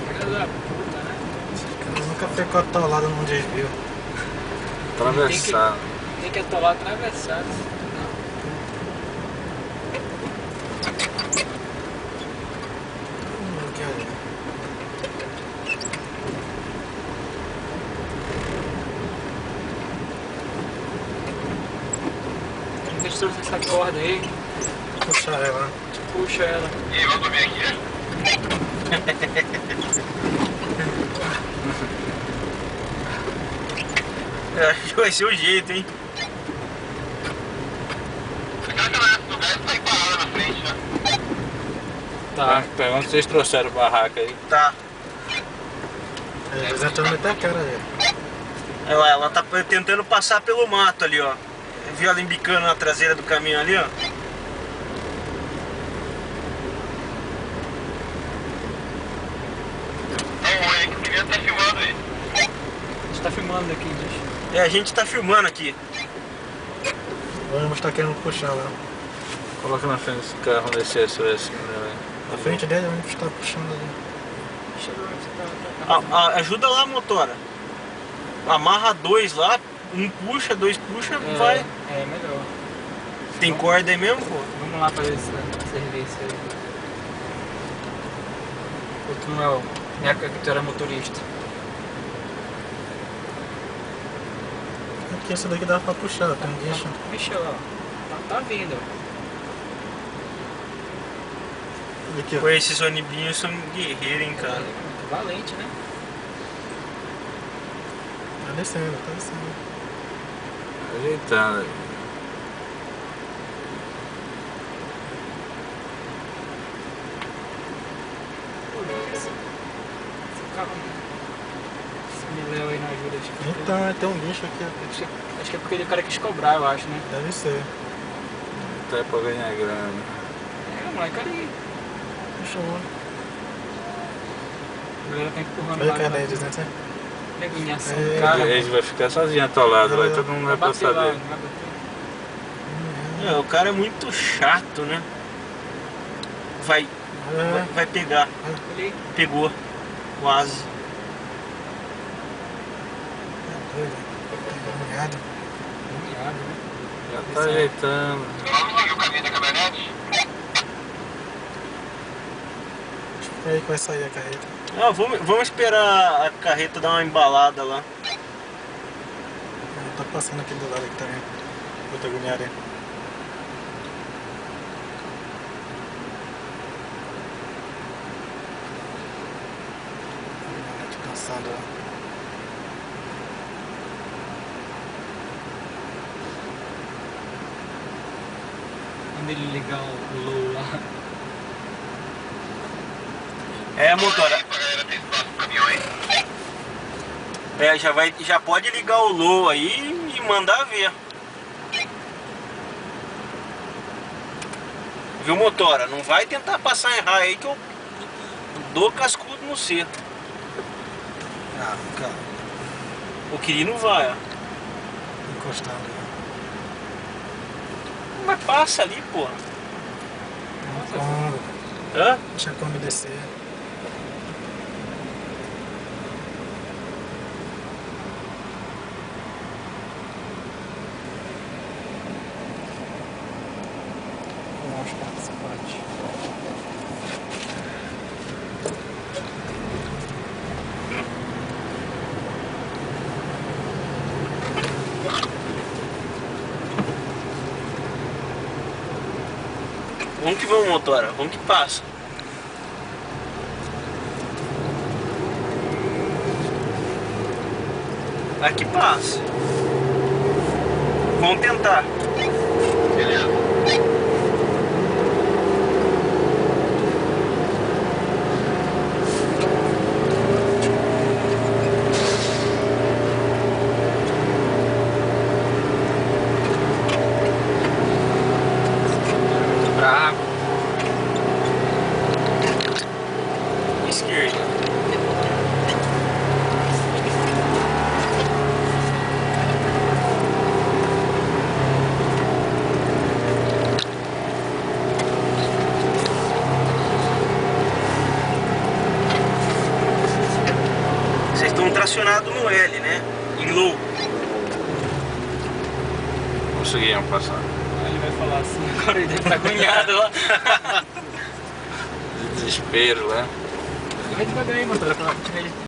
Filha da puta, né? Eu nunca ficou atolado num desvio. Atravessar. Tem que atolar atravessado. Aqui, ali. Deixa eu essa corda aí. Puxa ela. Puxa ela. E aí, vamos dormir aqui? Eu acho que vai ser o jeito, hein? Aquela caminhonete do gás tá aí parada na frente, né? Tá. Pergunta se vocês trouxeram barraca aí. Tá. Eles estão metendo a cara aí. Ela tá tentando passar pelo mato ali, ó. Viu ela embicando na traseira do caminhão ali, ó? É que o primeiro tá filmando aí. A gente tá filmando aqui, gente. A gente tá filmando aqui. Vamos estar querendo puxar lá. Coloca na frente desse carro, desse SOS. Na frente dele, onde está puxando ali. Ajuda lá, motora. Amarra dois lá, um puxa, dois puxa, vai. É melhor. Tem corda aí mesmo, pô? Vamos lá fazer esse serviço aí. Outro não é o. Na época que tu era motorista. Aqui, essa daqui dá pra puxar, tem um guincho. Vixe, ó. Tá vindo. Aqui, Pô, ó. esses onibinhos são guerreiros, hein, cara. Muito valente, né? Tá descendo, tá descendo. Ajeitando aí. Esse carro. Esse Miléo aí não ajuda. Então, tem um guincho aqui, ó. Acho que é porque o cara quis cobrar, eu acho, né? Deve ser. Até pra ganhar grana. É, moleque, ali. Puxa o olho. A galera tá empurrando Olha lá. a cara deles, né? Negunhação É, do cara. Eles vão ficar sozinhos atolados, vai todo mundo vai Vai passar bater lá, dele. vai bater. O cara é muito chato, né? Vai pegar. Ali. Pegou. Quase. É doido. Molhado. Humilhado, né? Já tá ajeitando. Vamos seguir o caminho da caminhonete? E aí que vai sair a carreta. Vamos esperar a carreta dar uma embalada lá. Tá passando aqui do lado aqui também. Outra agoniada aí. Tô cansado, ó. Quando ele ligar o low lá. Motora. Aí, pra galera ter espaço pro caminhão aí. Já pode ligar o low aí e mandar ver. Viu, motora? Não vai tentar passar em raio aí que eu dou cascudo no C. Ah, fica O Quirino vai, ó. encostado. Mas passa ali, porra. Como? Hã? Deixa a Kombi descer. Vamos os participantes. Vamos que vamos, motora. Vamos que passa. Vai que passa. Vamos tentar. Beleza. Bravo. Esquerda. estamos tracionados no L, né? Em low. Conseguimos passar. Aí ele vai falar assim, agora ele deve estar agoniado lá. Desespero, né? Vai devagar aí, motor, pra tirar ele.